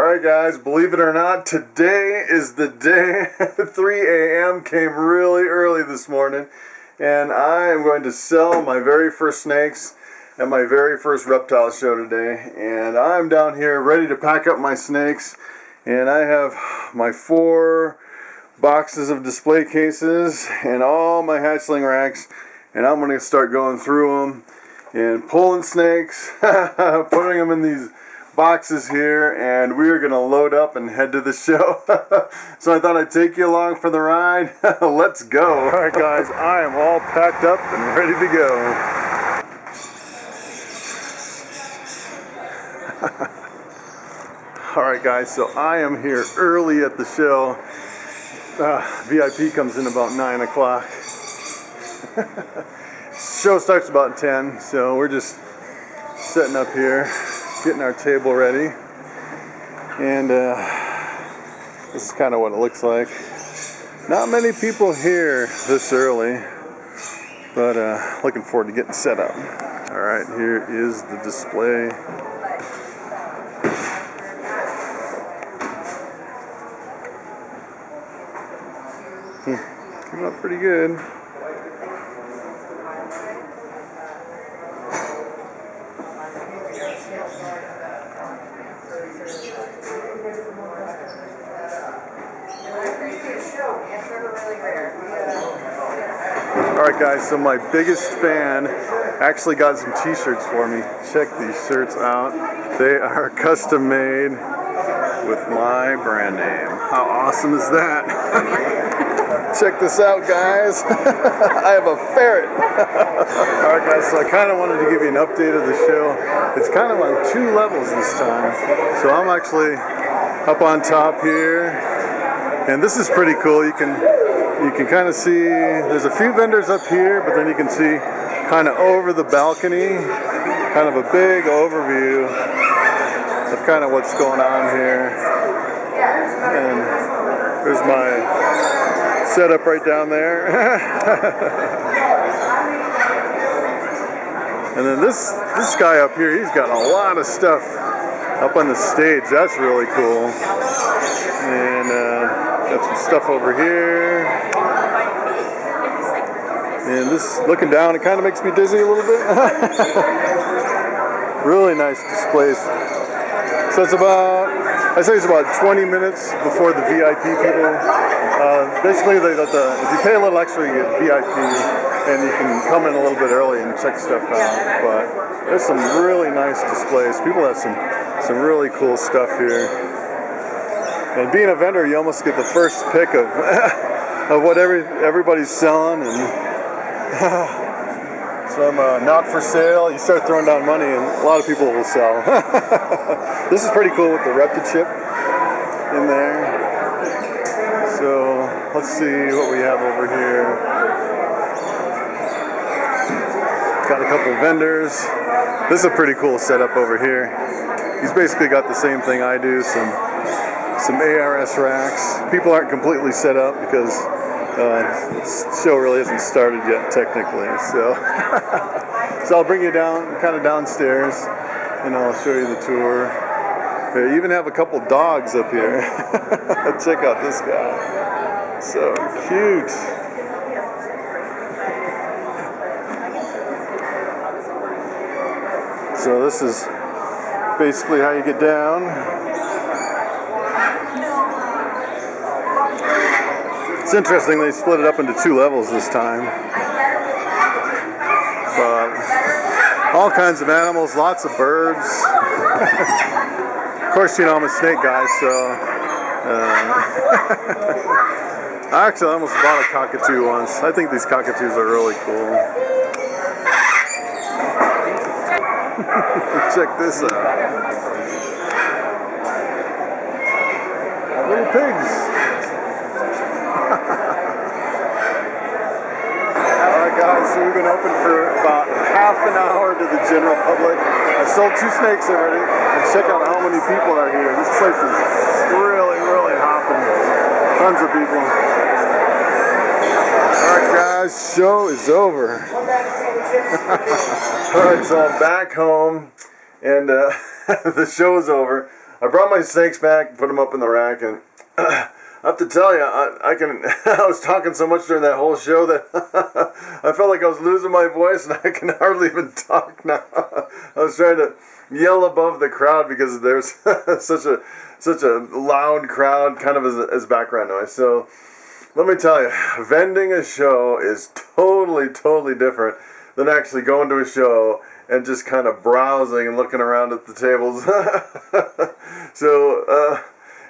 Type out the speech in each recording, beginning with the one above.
Alright guys, believe it or not, today is the day. 3 a.m. came really early this morning, and I am going to sell my very first snakes at my very first reptile show today. And I'm down here ready to pack up my snakes, and I have my 4 boxes of display cases and all my hatchling racks, and I'm going to start going through them and pulling snakes, putting them in these boxes here, and we are going to load up and head to the show. So I thought I'd take you along for the ride. Let's go. Alright guys, I am all packed up and ready to go. Alright guys, so I am here early at the show. VIP comes in about 9 o'clock. Show starts about 10, so we're just setting up here, getting our table ready, and this is kind of what it looks like. Not many people here this early, but looking forward to getting set up. Alright, here is the display. Came out pretty good. Alright guys, so my biggest fan actually got some t-shirts for me. Check these shirts out. They are custom made with my brand name. How awesome is that? Check this out guys. I have a ferret. Alright guys, so I kind of wanted to give you an update of the show. It's kind of on 2 levels this time. So I'm actually up on top here, and this is pretty cool. You can kind of see, there's a few vendors up here, but then you can see kind of over the balcony, kind of a big overview of kind of what's going on here. And there's my setup right down there. And then this guy up here, he's got a lot of stuff up on the stage. That's really cool. And got some stuff over here. And this, looking down, it kind of makes me dizzy a little bit. Really nice displays. So it's about, I'd say it's about 20 minutes before the VIP people. Basically, if you pay a little extra, you get VIP, and you can come in a little bit early and check stuff out. But there's some really nice displays. People have some really cool stuff here. And being a vendor, you almost get the first pick of of what everybody's selling. And some not for sale. You start throwing down money, and a lot of people will sell. This is pretty cool with the Reptile chip in there. So let's see what we have over here. Got a couple vendors. This is a pretty cool setup over here. He's basically got the same thing I do, some ARS racks. People aren't completely set up because the show really hasn't started yet technically. So, so I'll bring you down, kind of downstairs, and I'll show you the tour. They even have a couple dogs up here. Check out this guy. So cute. So this is basically how you get down. It's interesting they split it up into 2 levels this time. But all kinds of animals, lots of birds. Of course, you know, I'm a snake guy, so I actually almost bought a cockatoo once. I think these cockatoos are really cool. Check this out. Little pigs. Alright guys, so we've been open for about half an hour to the general public. I sold 2 snakes already. And check out how many people are here. This place is really, really hopping. Tons of people. Alright guys, show is over. Alright, so I'm back home, and the show is over. I brought my snakes back, put them up in the rack, and I have to tell you, I was talking so much during that whole show that I felt like I was losing my voice, and I can hardly even talk now. I was trying to yell above the crowd because there's such a loud crowd, kind of as background noise. So let me tell you, vending a show is totally different than actually going to a show and just kind of browsing and looking around at the tables. So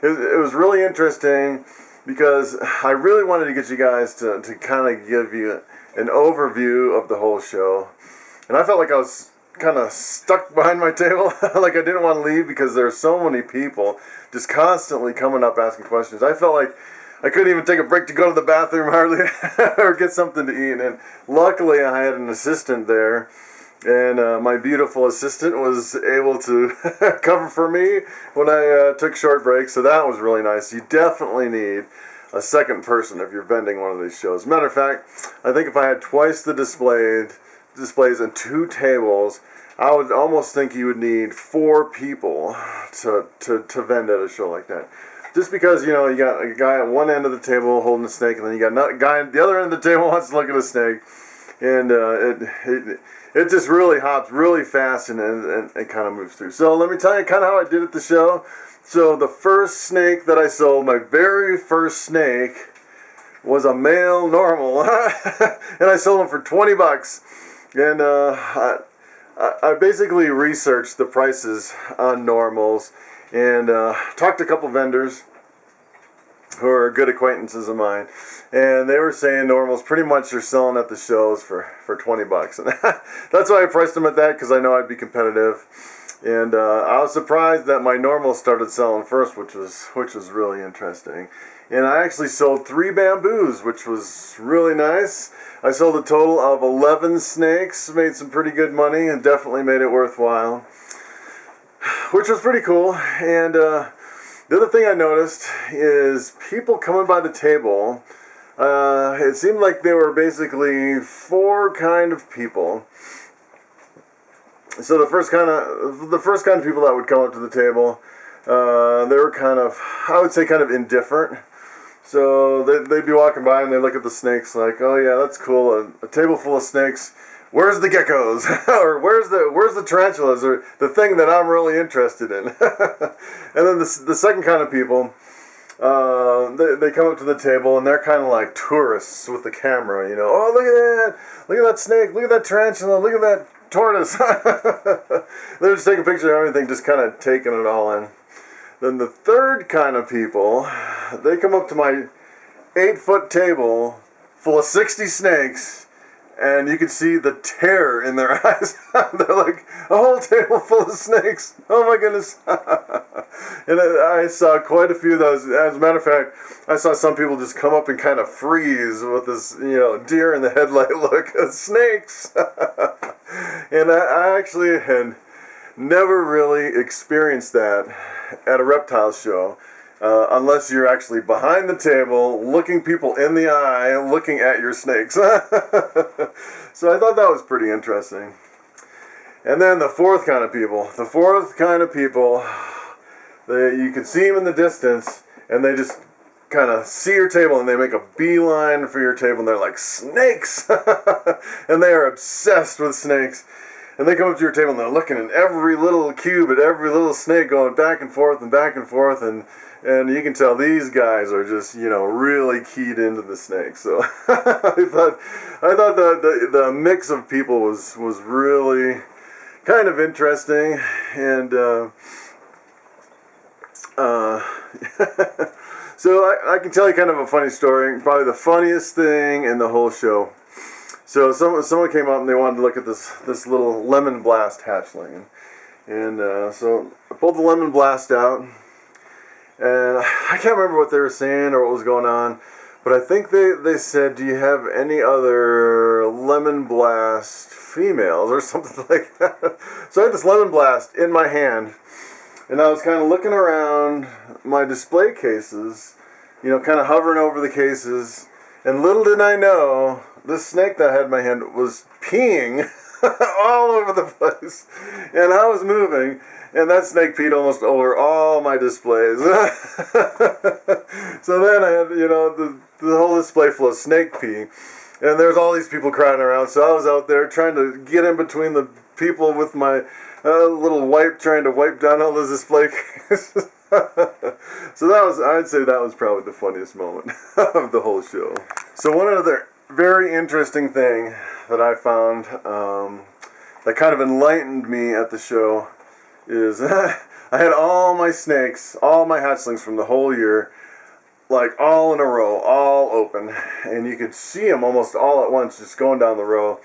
it was really interesting because I really wanted to get you guys to kind of give you an overview of the whole show. And I felt like I was kind of stuck behind my table, like I didn't want to leave because there are so many people just constantly coming up asking questions. I felt like I couldn't even take a break to go to the bathroom hardly or get something to eat. And luckily I had an assistant there, and my beautiful assistant was able to cover for me when I took short breaks, so that was really nice. You definitely need a second person if you're vending one of these shows. Matter of fact, I think if I had twice the displays and 2 tables, I would almost think you would need 4 people to vend at a show like that. Just because, you know, you got a guy at one end of the table holding a snake, and then you got another guy at the other end of the table wants to look at a snake, and it just really hops really fast and kind of moves through. So let me tell you kind of how I did at the show. So the first snake that I sold, my very first snake, was a male normal, and I sold him for $20. And I basically researched the prices on normals and talked to a couple vendors who are good acquaintances of mine, and they were saying normals pretty much are selling at the shows for $20, and that's why I priced them at that, because I know I'd be competitive. And I was surprised that my normals started selling first, which was really interesting. And I actually sold 3 bamboos, which was really nice. I sold a total of 11 snakes, made some pretty good money, and definitely made it worthwhile, which was pretty cool. And the other thing I noticed is people coming by the table. It seemed like there were basically 4 kind of people. So the first kind of people that would come up to the table, they were kind of, I would say, kind of indifferent. So they'd be walking by and they look at the snakes like, oh yeah, that's cool, a table full of snakes. Where's the geckos? Or where's the tarantulas? Or the thing that I'm really interested in. And then the second kind of people, they come up to the table and they're kind of like tourists with the camera, you know. Oh, look at that snake, look at that tarantula, look at that tortoise. They're just taking a picture of everything, just kind of taking it all in. Then the third kind of people, they come up to my 8-foot table full of 60 snakes, and you can see the terror in their eyes. They're like, a whole table full of snakes. Oh my goodness. And I saw quite a few of those. As a matter of fact, I saw some people just come up and kind of freeze with this, you know, deer in the headlight look. Snakes. And I actually had never really experienced that at a reptile show. Unless you're actually behind the table, looking people in the eye, looking at your snakes. So I thought that was pretty interesting. And then the fourth kind of people. You can see them in the distance, and they just kind of see your table, and they make a beeline for your table, and they're like, snakes! And they are obsessed with snakes. And they come up to your table, and they're looking at every little cube, at every little snake, going back and forth, and you can tell these guys are just, you know, really keyed into the snake. So I thought the mix of people was really kind of interesting, and so I can tell you kind of a funny story, probably the funniest thing in the whole show. So someone came up and they wanted to look at this little lemon blast hatchling, and so I pulled the lemon blast out. And I can't remember what they were saying or what was going on, but I think they said, do you have any other lemon blast females or something like that? So I had this lemon blast in my hand, and I was kind of looking around my display cases, you know, kind of hovering over the cases, and little did I know, this snake that I had in my hand was peeing all over the place. And I was moving, and that snake peed almost over all my displays. So then I had, the whole display full of snake pee. And there's all these people crowding around. So I was out there trying to get in between the people with my little wipe, trying to wipe down all the display cases. So I'd say that was probably the funniest moment of the whole show. So one other very interesting thing that I found that kind of enlightened me at the show is I had all my snakes, all my hatchlings from the whole year, like all in a row, all open, and you could see them almost all at once just going down the row.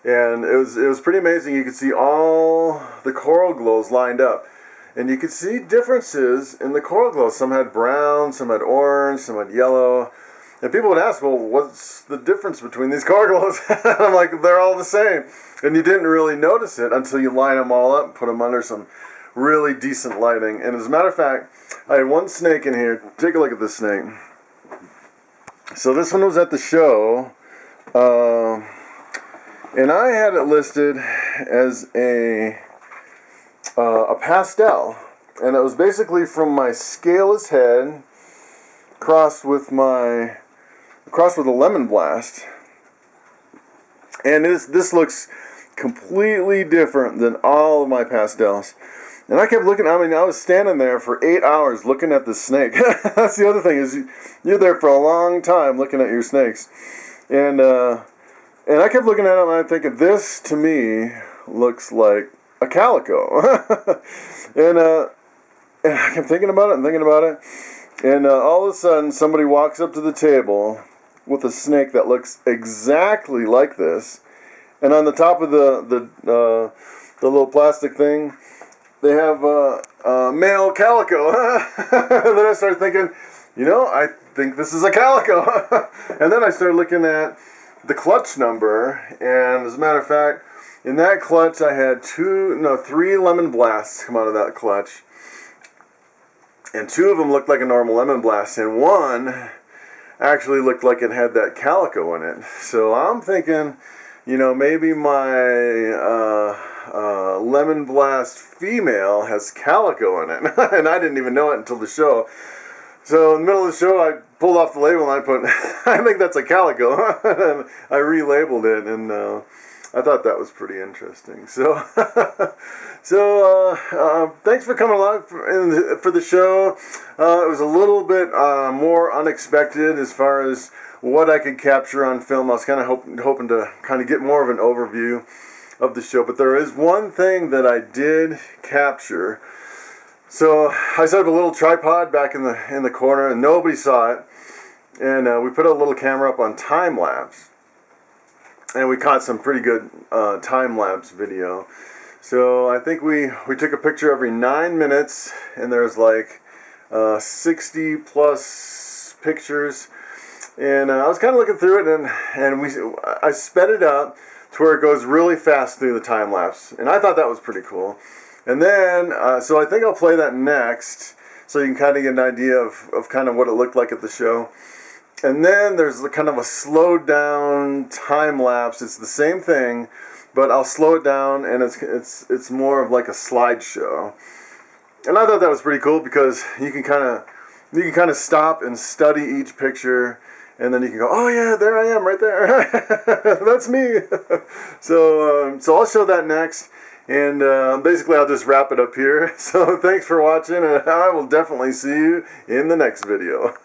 And it was pretty amazing. You could see all the coral glows lined up. And you could see differences in the coral glows. Some had brown, some had orange, some had yellow. And people would ask, well, what's the difference between these coral glows? I'm like, they're all the same. And you didn't really notice it until you line them all up and put them under some really decent lighting. And as a matter of fact, I had one snake in here. Take a look at this snake. So this one was at the show. And I had it listed as a pastel, and it was basically from my scaleless head crossed with a lemon blast. And this looks completely different than all of my pastels. And I kept looking. I was standing there for 8 hours looking at this snake. That's the other thing, is you're there for a long time looking at your snakes. And I kept looking at them and I'm thinking, this to me looks like a calico. and I kept thinking about it. And all of a sudden somebody walks up to the table with a snake that looks exactly like this. And on the top of the little plastic thing, they have male calico. And then I started thinking, I think this is a calico. And then I started looking at the clutch number, and as a matter of fact, in that clutch I had 3 lemon blasts come out of that clutch, and 2 of them looked like a normal lemon blast, and 1 actually looked like it had that calico in it. So I'm thinking, maybe my lemon blast female has calico in it, and I didn't even know it until the show. So in the middle of the show, I pulled off the label and I put, I think that's a calico. And I relabeled it, and I thought that was pretty interesting. So, thanks for coming along for the show. It was a little bit more unexpected as far as what I could capture on film. I was kind of hoping to kind of get more of an overview of the show. But there is one thing that I did capture. So I set up a little tripod back in the corner, and nobody saw it. And we put a little camera up on time lapse, and we caught some pretty good time lapse video. So I think we took a picture every 9 minutes, and there's like 60 plus pictures. And I was kind of looking through it, and I sped it up to where it goes really fast through the time lapse, and I thought that was pretty cool. And then, so I think I'll play that next, so you can kind of get an idea of kind of what it looked like at the show. And then there's kind of a slowed down time lapse. It's the same thing, but I'll slow it down, and it's more of like a slideshow. And I thought that was pretty cool because you can kind of stop and study each picture, and then you can go, oh yeah, there I am right there. That's me. So I'll show that next. And basically I'll just wrap it up here. So thanks for watching, and I will definitely see you in the next video.